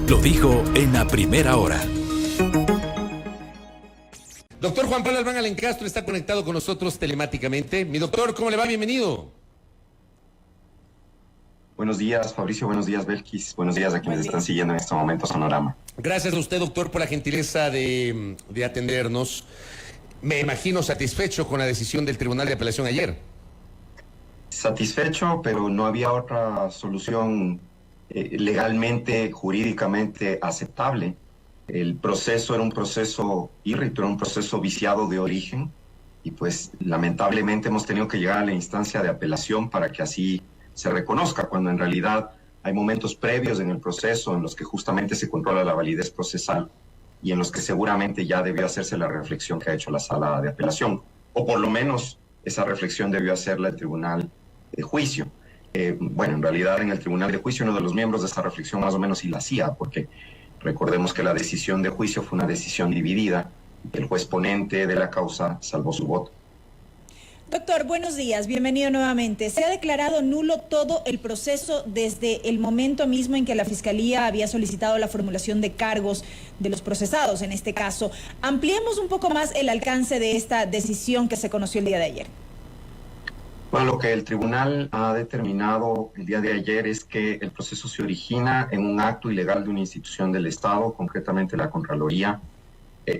Lo dijo en la primera hora. Doctor Juan Pablo Albán Alencastro está conectado con nosotros telemáticamente. Mi doctor, ¿cómo le va? Bienvenido. Buenos días, Fabricio. Buenos días, Belkis. Buenos días a quienes están siguiendo en este momento Sonorama. Gracias a usted, doctor, por la gentileza de atendernos. Me imagino satisfecho con la decisión del Tribunal de Apelación ayer. Satisfecho, pero no había otra solución legalmente, jurídicamente aceptable. El proceso era un proceso írrito, era un proceso viciado de origen, y pues lamentablemente hemos tenido que llegar a la instancia de apelación para que así se reconozca, cuando en realidad hay momentos previos en el proceso en los que justamente se controla la validez procesal y en los que seguramente ya debió hacerse la reflexión que ha hecho la sala de apelación, o por lo menos esa reflexión debió hacerla el tribunal de juicio. Bueno, en realidad en el tribunal de juicio uno de los miembros de esa reflexión más o menos sí la hacía, porque recordemos que la decisión de juicio fue una decisión dividida. El juez ponente de la causa salvó su voto. Doctor, buenos días, bienvenido nuevamente. Se ha declarado nulo todo el proceso desde el momento mismo en que la Fiscalía había solicitado la formulación de cargos de los procesados, en este caso. Ampliemos un poco más el alcance de esta decisión que se conoció el día de ayer. Bueno, lo que el tribunal ha determinado el día de ayer es que el proceso se origina en un acto ilegal de una institución del Estado, concretamente la Contraloría,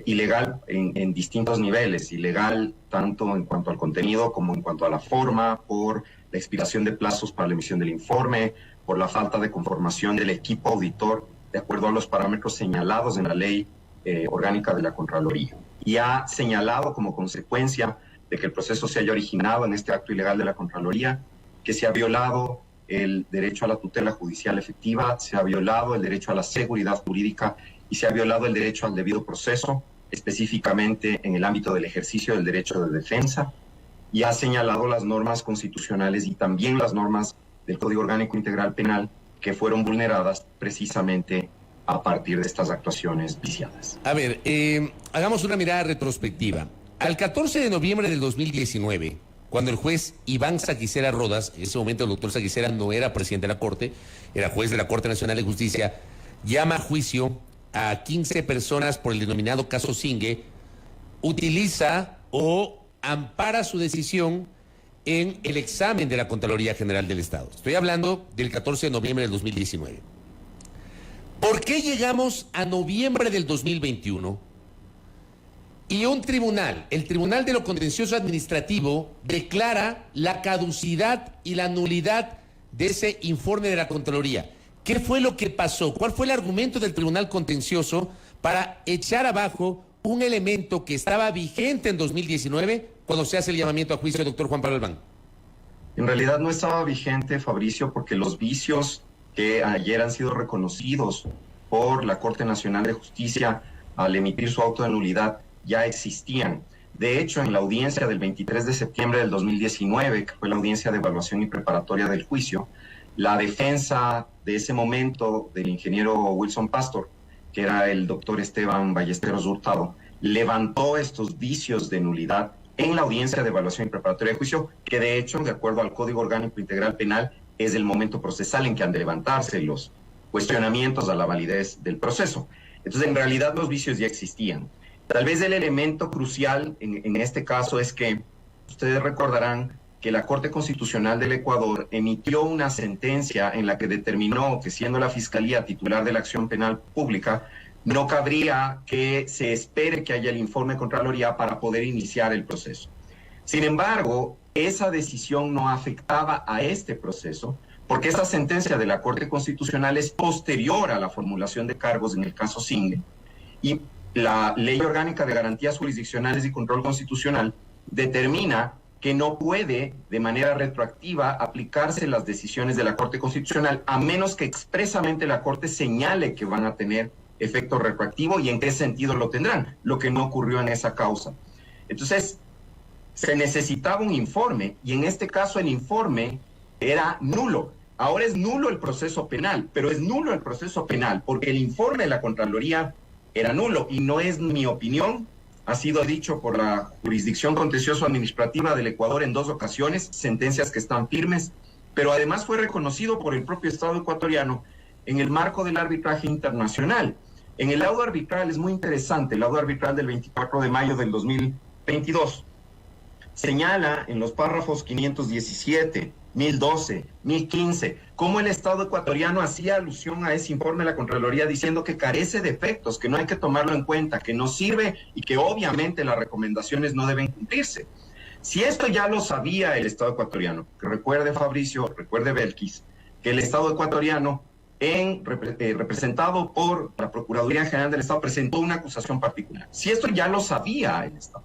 ilegal en distintos niveles, ilegal tanto en cuanto al contenido como en cuanto a la forma, por la expiración de plazos para la emisión del informe, por la falta de conformación del equipo auditor de acuerdo a los parámetros señalados en la ley orgánica de la Contraloría. Y ha señalado como consecuencia de que el proceso se haya originado en este acto ilegal de la Contraloría, que se ha violado el derecho a la tutela judicial efectiva, se ha violado el derecho a la seguridad jurídica y se ha violado el derecho al debido proceso, específicamente en el ámbito del ejercicio del derecho de defensa, y ha señalado las normas constitucionales y también las normas del Código Orgánico Integral Penal que fueron vulneradas precisamente a partir de estas actuaciones viciadas. A ver, hagamos una mirada retrospectiva. Al 14 de noviembre del 2019, cuando el juez Iván Saquicera Rodas, en ese momento el doctor Saquicera no era presidente de la Corte, era juez de la Corte Nacional de Justicia, llama a juicio a 15 personas por el denominado caso Zingue, utiliza o ampara su decisión en el examen de la Contraloría General del Estado. Estoy hablando del 14 de noviembre del 2019. ¿Por qué llegamos a noviembre del 2021 y un tribunal, el Tribunal de lo Contencioso Administrativo, declara la caducidad y la nulidad de ese informe de la Contraloría? ¿Qué fue lo que pasó? ¿Cuál fue el argumento del Tribunal Contencioso para echar abajo un elemento que estaba vigente en 2019 cuando se hace el llamamiento a juicio del doctor Juan Pablo Albán? En realidad no estaba vigente, Fabricio, porque los vicios que ayer han sido reconocidos por la Corte Nacional de Justicia al emitir su auto de nulidad ya existían. De hecho, en la audiencia del 23 de septiembre del 2019, que fue la audiencia de evaluación y preparatoria del juicio, la defensa de ese momento del ingeniero Wilson Pastor, que era el doctor Esteban Ballesteros Hurtado, levantó estos vicios de nulidad en la audiencia de evaluación y preparatoria de juicio, que de hecho, de acuerdo al Código Orgánico Integral Penal, es el momento procesal en que han de levantarse los cuestionamientos a la validez del proceso. Entonces, en realidad, los vicios ya existían. Tal vez el elemento crucial en este caso es que ustedes recordarán que la Corte Constitucional del Ecuador emitió una sentencia en la que determinó que, siendo la Fiscalía titular de la acción penal pública, no cabría que se espere que haya el informe de Contraloría para poder iniciar el proceso. Sin embargo, esa decisión no afectaba a este proceso, porque esa sentencia de la Corte Constitucional es posterior a la formulación de cargos en el caso Zingue, y la Ley Orgánica de Garantías Jurisdiccionales y Control Constitucional determina que no puede de manera retroactiva aplicarse las decisiones de la Corte Constitucional a menos que expresamente la Corte señale que van a tener efecto retroactivo y en qué sentido lo tendrán, lo que no ocurrió en esa causa. Entonces, se necesitaba un informe y en este caso el informe era nulo. Ahora es nulo el proceso penal, pero es nulo el proceso penal porque el informe de la Contraloría era nulo y no es mi opinión. Ha sido dicho por la Jurisdicción Contencioso-Administrativa del Ecuador en 2 ocasiones, sentencias que están firmes, pero además fue reconocido por el propio Estado ecuatoriano en el marco del arbitraje internacional. En el laudo arbitral es muy interesante, el laudo arbitral del 24 de mayo del 2022 señala en los párrafos 517, 1012, 1015, cómo el Estado ecuatoriano hacía alusión a ese informe de la Contraloría diciendo que carece de efectos, que no hay que tomarlo en cuenta, que no sirve y que obviamente las recomendaciones no deben cumplirse. Si esto ya lo sabía el Estado ecuatoriano, que recuerde Fabricio, recuerde Belkis, que el Estado ecuatoriano, representado por la Procuraduría General del Estado, presentó una acusación particular. Si esto ya lo sabía el Estado,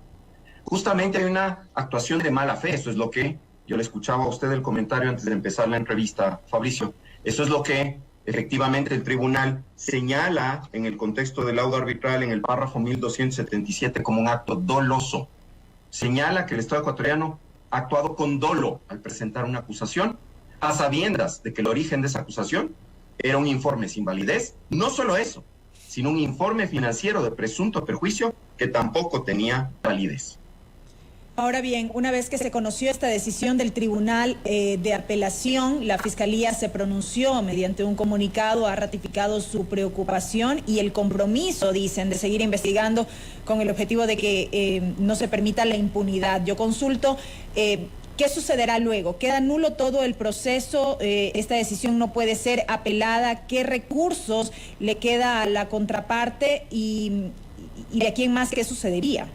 justamente hay una actuación de mala fe. Eso es lo que yo le escuchaba a usted el comentario antes de empezar la entrevista, Fabricio. Eso es lo que efectivamente el tribunal señala en el contexto del laudo arbitral en el párrafo 1277 como un acto doloso. Señala que el Estado ecuatoriano ha actuado con dolo al presentar una acusación, a sabiendas de que el origen de esa acusación era un informe sin validez. No solo eso, sino un informe financiero de presunto perjuicio que tampoco tenía validez. Ahora bien, una vez que se conoció esta decisión del Tribunal de Apelación, la Fiscalía se pronunció mediante un comunicado, ha ratificado su preocupación y el compromiso, dicen, de seguir investigando con el objetivo de que no se permita la impunidad. Yo consulto, ¿qué sucederá luego? ¿Queda nulo todo el proceso? ¿Esta decisión no puede ser apelada? ¿Qué recursos le queda a la contraparte? ¿Y de aquí en más qué sucedería?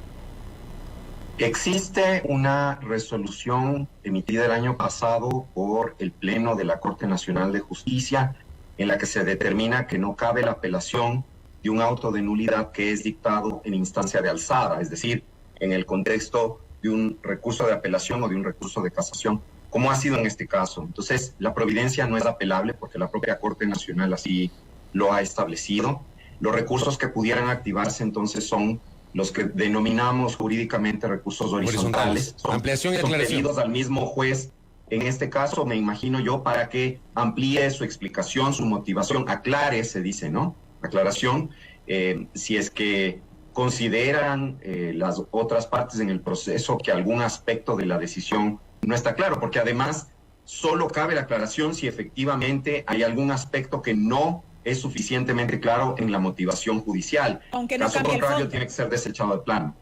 Existe una resolución emitida el año pasado por el Pleno de la Corte Nacional de Justicia en la que se determina que no cabe la apelación de un auto de nulidad que es dictado en instancia de alzada, es decir, en el contexto de un recurso de apelación o de un recurso de casación, como ha sido en este caso. Entonces, la providencia no es apelable porque la propia Corte Nacional así lo ha establecido. Los recursos que pudieran activarse entonces son los que denominamos jurídicamente recursos horizontales. Ampliación y son aclaración. pedidos al mismo juez, en este caso, me imagino yo, para que amplíe su explicación, su motivación, aclare, se dice, ¿no? Aclaración, si es que consideran las otras partes en el proceso que algún aspecto de la decisión no está claro, porque además solo cabe la aclaración si efectivamente hay algún aspecto que no es suficientemente claro en la motivación judicial. Aunque no caso cambie el contrario, fondo. tiene que ser desechado de plano.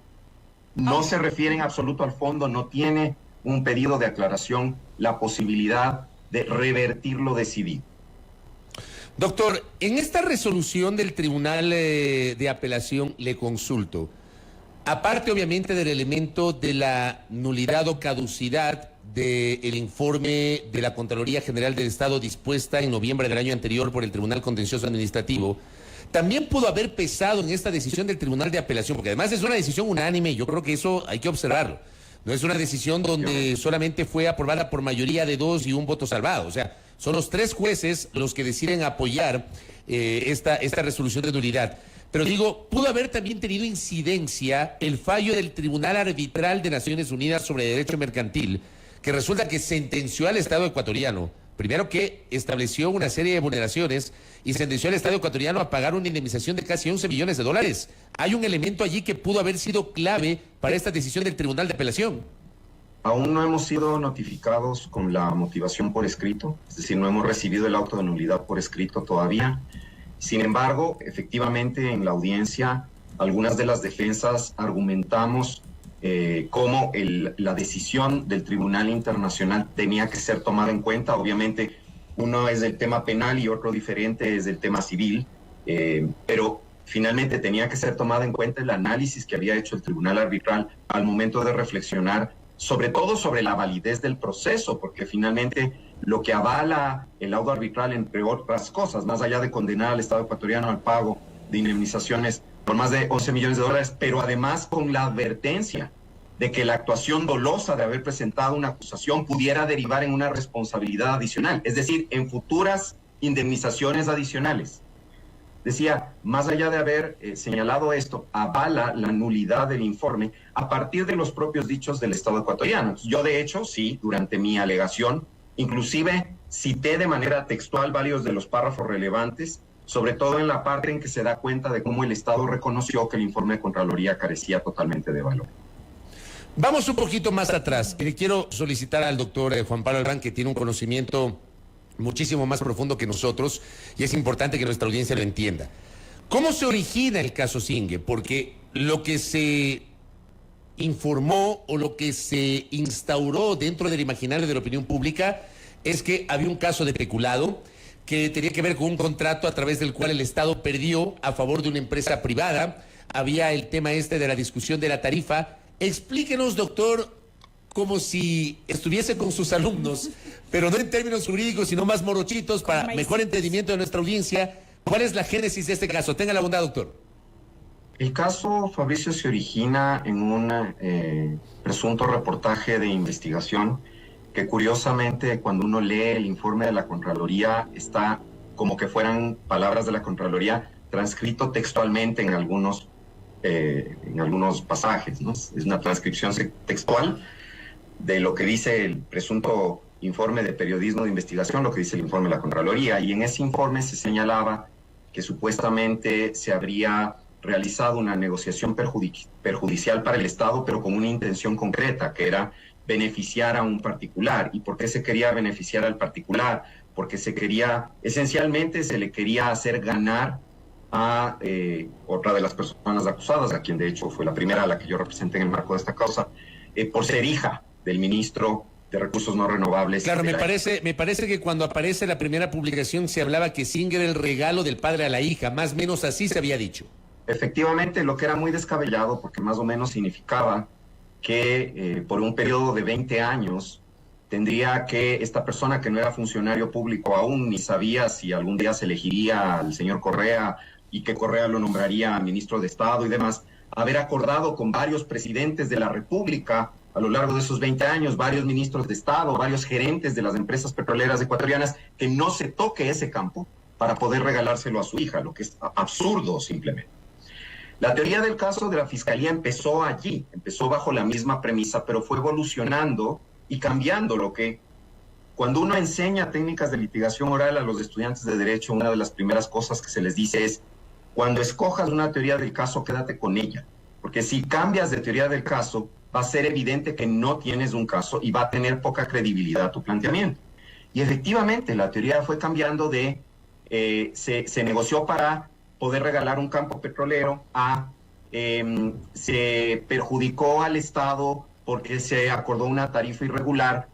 No se refiere en absoluto al fondo, no tiene un pedido de aclaración la posibilidad de revertir lo decidido. Doctor, en esta resolución del Tribunal de Apelación le consulto, aparte obviamente del elemento de la nulidad o caducidad del informe de la Contraloría General del Estado dispuesta en noviembre del año anterior por el Tribunal Contencioso Administrativo, también pudo haber pesado en esta decisión del Tribunal de Apelación, porque además es una decisión unánime y yo creo que eso hay que observarlo. No es una decisión donde solamente fue aprobada por mayoría de 2 y un voto salvado. O sea, son los 3 jueces los que deciden apoyar esta resolución de nulidad. Pero digo, pudo haber también tenido incidencia el fallo del Tribunal Arbitral de Naciones Unidas sobre Derecho Mercantil, que resulta que sentenció al Estado ecuatoriano, primero que estableció una serie de vulneraciones y sentenció al Estado ecuatoriano a pagar una indemnización de casi $11 millones. Hay un elemento allí que pudo haber sido clave para esta decisión del Tribunal de Apelación. Aún no hemos sido notificados con la motivación por escrito, es decir, no hemos recibido el auto de nulidad por escrito todavía. Sin embargo, efectivamente, en la audiencia, algunas de las defensas argumentamos cómo la decisión del Tribunal Internacional tenía que ser tomada en cuenta. Obviamente, uno es del tema penal y otro diferente es del tema civil, pero finalmente tenía que ser tomada en cuenta el análisis que había hecho el Tribunal Arbitral al momento de reflexionar, sobre todo sobre la validez del proceso, porque finalmente lo que avala el laudo arbitral, entre otras cosas, más allá de condenar al Estado ecuatoriano al pago de indemnizaciones por más de $11 millones, pero además con la advertencia de que la actuación dolosa de haber presentado una acusación pudiera derivar en una responsabilidad adicional, es decir, en futuras indemnizaciones adicionales. Decía, más allá de haber señalado esto, avala la nulidad del informe a partir de los propios dichos del Estado ecuatoriano. Yo, de hecho, sí, durante mi alegación, inclusive cité de manera textual varios de los párrafos relevantes, sobre todo en la parte en que se da cuenta de cómo el Estado reconoció que el informe de Contraloría carecía totalmente de valor. Vamos un poquito más atrás. Le quiero solicitar al doctor Juan Pablo Albán, que tiene un conocimiento muchísimo más profundo que nosotros, y es importante que nuestra audiencia lo entienda. ¿Cómo se origina el caso Zingue? Porque lo que se informó o lo que se instauró dentro del imaginario de la opinión pública es que había un caso de peculado que tenía que ver con un contrato a través del cual el Estado perdió a favor de una empresa privada. Había el tema de la discusión de la tarifa. Explíquenos, doctor, como si estuviese con sus alumnos, pero no en términos jurídicos, sino más morochitos, para mejor entendimiento de nuestra audiencia. ¿Cuál es la génesis de este caso? Tenga la bondad, doctor. El caso, Fabricio, se origina en un presunto reportaje de investigación que, curiosamente, cuando uno lee el informe de la Contraloría, está como que fueran palabras de la Contraloría transcrito textualmente en algunos pasajes, ¿no? Es una transcripción textual de lo que dice el presunto informe de periodismo de investigación, lo que dice el informe de la Contraloría, y en ese informe se señalaba que supuestamente se habría realizado una negociación perjudicial para el Estado, pero con una intención concreta, que era beneficiar a un particular. ¿Y por qué se quería beneficiar al particular? Porque esencialmente se le quería hacer ganar a otra de las personas acusadas, a quien de hecho fue la primera a la que yo representé en el marco de esta causa, por ser hija del ministro de Recursos No Renovables. Claro, me parece que cuando aparece la primera publicación se hablaba que Zingue era el regalo del padre a la hija, más o menos así se había dicho. Efectivamente, lo que era muy descabellado, porque más o menos significaba que por un periodo de 20 años tendría que esta persona, que no era funcionario público aún, ni sabía si algún día se elegiría al señor Correa y que Correa lo nombraría ministro de Estado y demás, haber acordado con varios presidentes de la República a lo largo de esos 20 años, varios ministros de Estado, varios gerentes de las empresas petroleras ecuatorianas, que no se toque ese campo para poder regalárselo a su hija, lo que es absurdo simplemente. La teoría del caso de la Fiscalía empezó allí, empezó bajo la misma premisa, pero fue evolucionando y cambiando. Lo que cuando uno enseña técnicas de litigación oral a los estudiantes de Derecho, una de las primeras cosas que se les dice es: cuando escojas una teoría del caso, quédate con ella, porque si cambias de teoría del caso, va a ser evidente que no tienes un caso y va a tener poca credibilidad tu planteamiento. Y efectivamente, la teoría fue cambiando se negoció para poder regalar un campo petrolero, se perjudicó al Estado porque se acordó una tarifa irregular,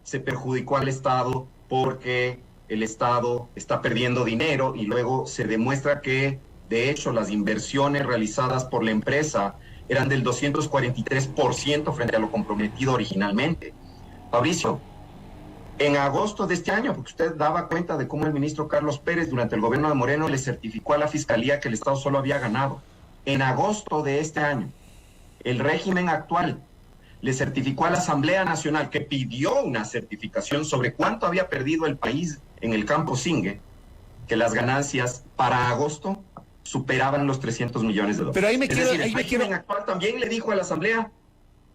se perjudicó al Estado porque el Estado está perdiendo dinero, y luego se demuestra que, de hecho, las inversiones realizadas por la empresa eran del 243% frente a lo comprometido originalmente. Fabricio, en agosto de este año, porque usted daba cuenta de cómo el ministro Carlos Pérez, durante el gobierno de Moreno, le certificó a la Fiscalía que el Estado solo había ganado. En agosto de este año, el régimen actual le certificó a la Asamblea Nacional, que pidió una certificación sobre cuánto había perdido el país en el campo Zingue, que las ganancias para agosto superaban los 300 millones de dólares. Pero el régimen actual también le dijo a la Asamblea: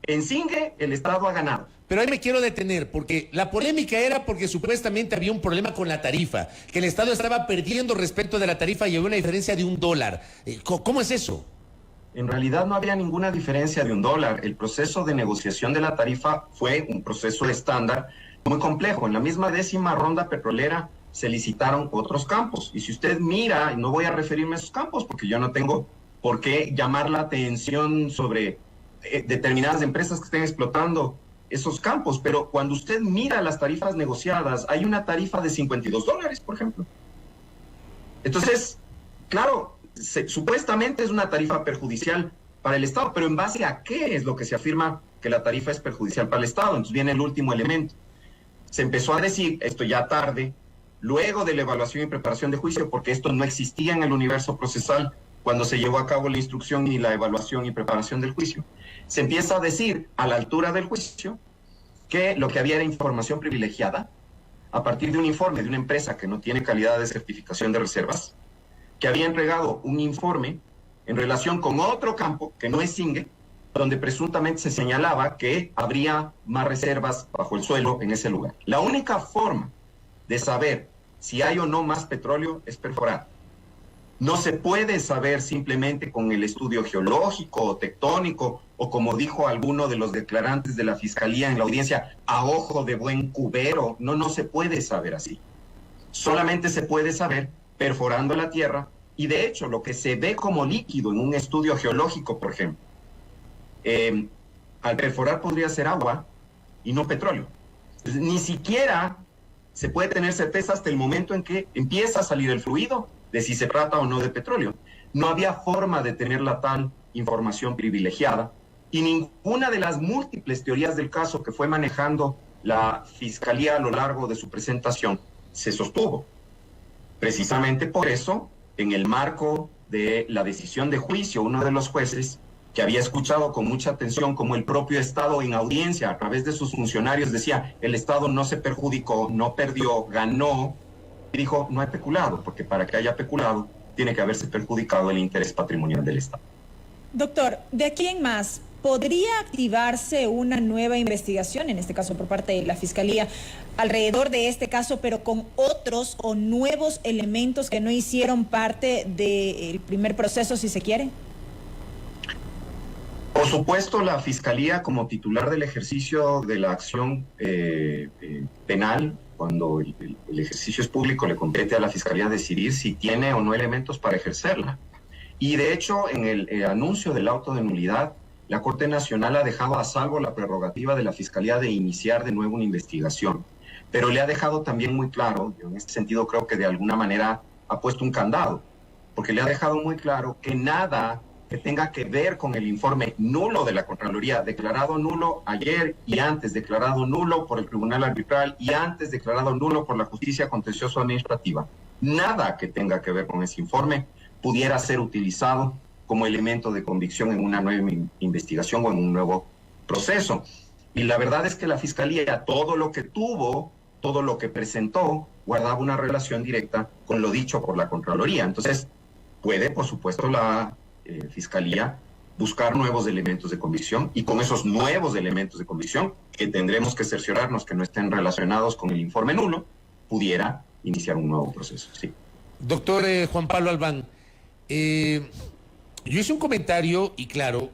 en Zingue el Estado ha ganado. Pero ahí me quiero detener, porque la polémica era porque supuestamente había un problema con la tarifa, que el Estado estaba perdiendo respecto de la tarifa y había una diferencia de $1. ¿Cómo es eso? En realidad no había ninguna diferencia de $1. El proceso de negociación de la tarifa fue un proceso estándar muy complejo. En la misma 10ª ronda petrolera se licitaron otros campos. Y si usted mira, y no voy a referirme a esos campos porque yo no tengo por qué llamar la atención sobre determinadas empresas que estén explotando esos campos, pero cuando usted mira las tarifas negociadas, hay una tarifa de $52, por ejemplo. Entonces, claro, supuestamente es una tarifa perjudicial para el Estado, pero ¿en base a qué es lo que se afirma que la tarifa es perjudicial para el Estado? Entonces viene el último elemento. Se empezó a decir, esto ya tarde, luego de la evaluación y preparación de juicio, porque esto no existía en el universo procesal cuando se llevó a cabo la instrucción y la evaluación y preparación del juicio. Se empieza a decir a la altura del juicio que lo que había era información privilegiada a partir de un informe de una empresa que no tiene calidad de certificación de reservas, que había entregado un informe en relación con otro campo que no es Zingue, donde presuntamente se señalaba que habría más reservas bajo el suelo en ese lugar. La única forma de saber si hay o no más petróleo es perforar. No se puede saber simplemente con el estudio geológico o tectónico, o como dijo alguno de los declarantes de la Fiscalía en la audiencia, a ojo de buen cubero. No se puede saber así. Solamente se puede saber perforando la tierra, y de hecho lo que se ve como líquido en un estudio geológico, por ejemplo, al perforar podría ser agua y no petróleo. Entonces, ni siquiera se puede tener certeza hasta el momento en que empieza a salir el fluido de si se trata o no de petróleo. No había forma de tener la tal información privilegiada, y ninguna de las múltiples teorías del caso que fue manejando la Fiscalía a lo largo de su presentación se sostuvo. Precisamente por eso, en el marco de la decisión de juicio, uno de los jueces, que había escuchado con mucha atención como el propio Estado en audiencia a través de sus funcionarios decía, el Estado no se perjudicó, no perdió, ganó, y dijo, no hay peculado, porque para que haya peculado tiene que haberse perjudicado el interés patrimonial del Estado. Doctor, ¿de aquí en más podría activarse una nueva investigación, en este caso por parte de la Fiscalía, alrededor de este caso, pero con otros o nuevos elementos que no hicieron parte del primer proceso, si se quiere? Por supuesto, la Fiscalía, como titular del ejercicio de la acción penal, cuando el ejercicio es público, le compete a la Fiscalía decidir si tiene o no elementos para ejercerla. Y de hecho, en el anuncio del auto de nulidad, la Corte Nacional ha dejado a salvo la prerrogativa de la Fiscalía de iniciar de nuevo una investigación, pero le ha dejado también muy claro, yo en este sentido creo que de alguna manera ha puesto un candado, porque le ha dejado muy claro que nada que tenga que ver con el informe nulo de la Contraloría, declarado nulo ayer y antes, declarado nulo por el Tribunal Arbitral y antes declarado nulo por la Justicia Contencioso Administrativa, nada que tenga que ver con ese informe pudiera ser utilizado como elemento de convicción en una nueva investigación o en un nuevo proceso. Y la verdad es que la Fiscalía, todo lo que tuvo, todo lo que presentó, guardaba una relación directa con lo dicho por la Contraloría. Entonces, puede, por supuesto, la Fiscalía buscar nuevos elementos de convicción, y con esos nuevos elementos de convicción, que tendremos que cerciorarnos que no estén relacionados con el informe nulo, pudiera iniciar un nuevo proceso. Sí. Doctor Juan Pablo Albán, yo hice un comentario y claro,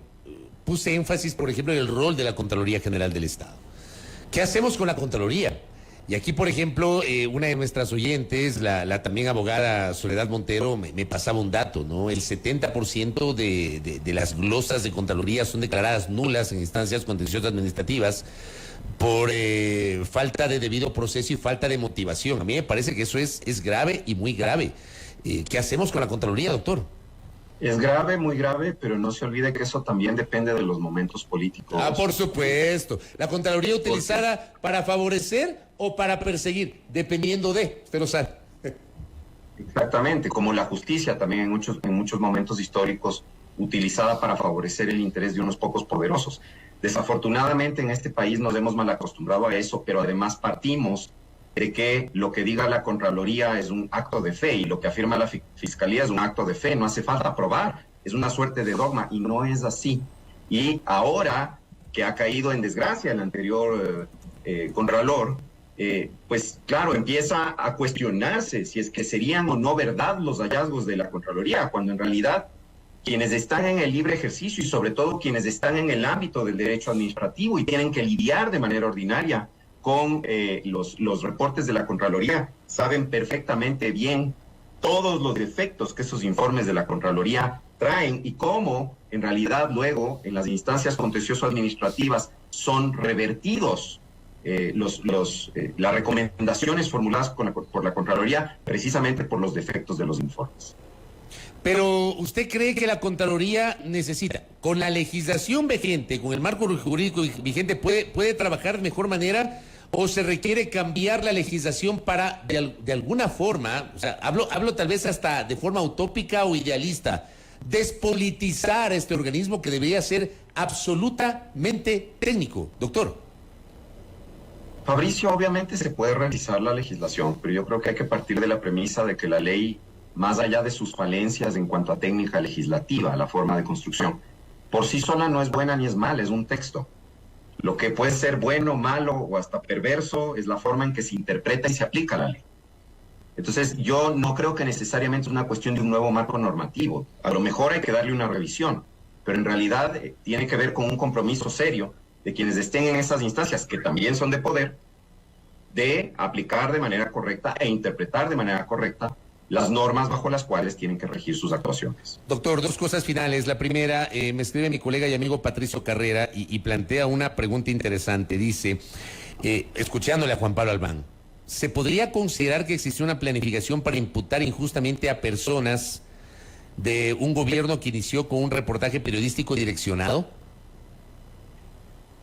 puse énfasis, por ejemplo, en el rol de la Contraloría General del Estado. ¿Qué hacemos con la Contraloría? Y aquí, por ejemplo, una de nuestras oyentes, la también abogada Soledad Montero, me pasaba un dato, ¿no? El 70% de las glosas de Contraloría son declaradas nulas en instancias contenciosas administrativas por falta de debido proceso y falta de motivación. A mí me parece que eso es grave y muy grave. ¿Qué hacemos con la Contraloría, doctor? Es grave, muy grave, pero no se olvide que eso también depende de los momentos políticos. Ah, por supuesto. La Contraloría utilizada para favorecer o para perseguir, dependiendo de, usted lo sabe. Exactamente, como la justicia también en muchos momentos históricos utilizada para favorecer el interés de unos pocos poderosos. Desafortunadamente en este país nos hemos mal acostumbrado a eso, pero además partimos de que lo que diga la Contraloría es un acto de fe y lo que afirma la Fiscalía es un acto de fe, no hace falta probar, es una suerte de dogma y no es así. Y ahora que ha caído en desgracia el anterior Contralor, pues claro, empieza a cuestionarse si es que serían o no verdad los hallazgos de la Contraloría, cuando en realidad quienes están en el libre ejercicio y sobre todo quienes están en el ámbito del derecho administrativo y tienen que lidiar de manera ordinaria con los reportes de la Contraloría, saben perfectamente bien todos los defectos que esos informes de la Contraloría traen y cómo en realidad luego en las instancias contencioso-administrativas son revertidos las recomendaciones formuladas por la Contraloría precisamente por los defectos de los informes. Pero ¿usted cree que la Contraloría necesita, con la legislación vigente, con el marco jurídico vigente, puede trabajar de mejor manera o se requiere cambiar la legislación para, de alguna forma, o sea, hablo tal vez hasta de forma utópica o idealista, despolitizar este organismo que debería ser absolutamente técnico? Doctor. Fabricio, obviamente se puede revisar la legislación, pero yo creo que hay que partir de la premisa de que la ley, más allá de sus falencias en cuanto a técnica legislativa, la forma de construcción, por sí sola no es buena ni es mala, es un texto. Lo que puede ser bueno, malo o hasta perverso es la forma en que se interpreta y se aplica la ley. Entonces, yo no creo que necesariamente es una cuestión de un nuevo marco normativo. A lo mejor hay que darle una revisión, pero en realidad tiene que ver con un compromiso serio de quienes estén en esas instancias, que también son de poder, de aplicar de manera correcta e interpretar de manera correcta las normas bajo las cuales tienen que regir sus actuaciones. Doctor, dos cosas finales. La primera, me escribe mi colega y amigo Patricio Carrera y plantea una pregunta interesante. Dice, escuchándole a Juan Pablo Albán, ¿se podría considerar que existe una planificación para imputar injustamente a personas de un gobierno que inició con un reportaje periodístico direccionado?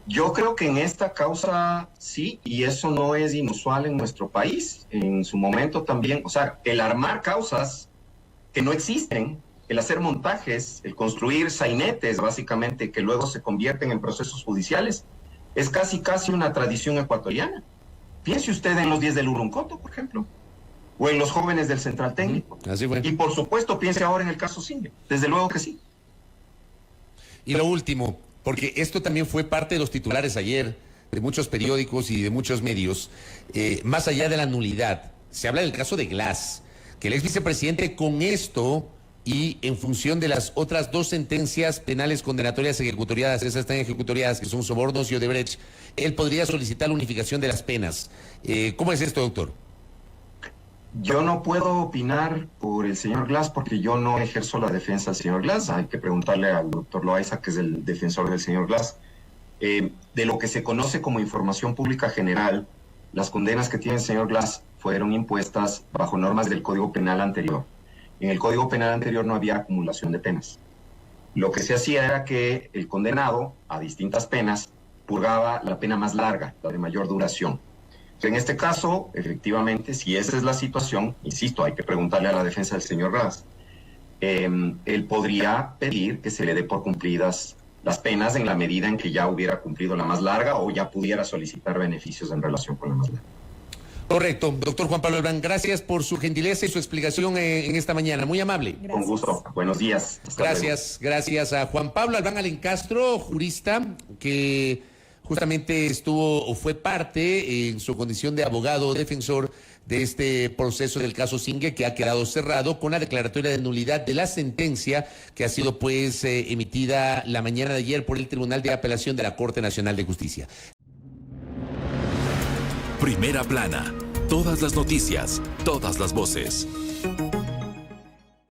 Yo creo que en esta causa sí, y eso no es inusual en nuestro país. En su momento también, o sea, el armar causas que no existen, el hacer montajes, el construir sainetes, básicamente, que luego se convierten en procesos judiciales, es casi una tradición ecuatoriana. Piense usted en los 10 del Uruncoto, por ejemplo, o en los jóvenes del Central Técnico. Así fue. Y por supuesto, piense ahora en el caso Singue. Desde luego que sí. Y lo último, porque esto también fue parte de los titulares ayer, de muchos periódicos y de muchos medios, más allá de la nulidad, se habla del caso de Glass, que el ex vicepresidente con esto y en función de las otras dos sentencias penales condenatorias ejecutoriadas, esas están ejecutoriadas, que son sobornos y Odebrecht, él podría solicitar la unificación de las penas. ¿Cómo es esto, doctor? Yo no puedo opinar por el señor Glass porque yo no ejerzo la defensa del señor Glass. Hay que preguntarle al doctor Loaiza, que es el defensor del señor Glass. De lo que se conoce como información pública general, las condenas que tiene el señor Glass fueron impuestas bajo normas del Código Penal anterior. En el Código Penal anterior no había acumulación de penas. Lo que se hacía era que el condenado a distintas penas purgaba la pena más larga, la de mayor duración. En este caso, efectivamente, si esa es la situación, insisto, hay que preguntarle a la defensa del señor Glass, él podría pedir que se le dé por cumplidas las penas en la medida en que ya hubiera cumplido la más larga o ya pudiera solicitar beneficios en relación con la más larga. Correcto. Doctor Juan Pablo Albán, gracias por su gentileza y su explicación en esta mañana. Muy amable. Gracias. Con gusto. Buenos días. Hasta Gracias a Juan Pablo Albán Alencastro, jurista, que justamente estuvo o fue parte en su condición de abogado defensor de este proceso del caso Singue, que ha quedado cerrado con la declaratoria de nulidad de la sentencia que ha sido emitida la mañana de ayer por el Tribunal de Apelación de la Corte Nacional de Justicia. Primera plana. Todas las noticias, todas las voces.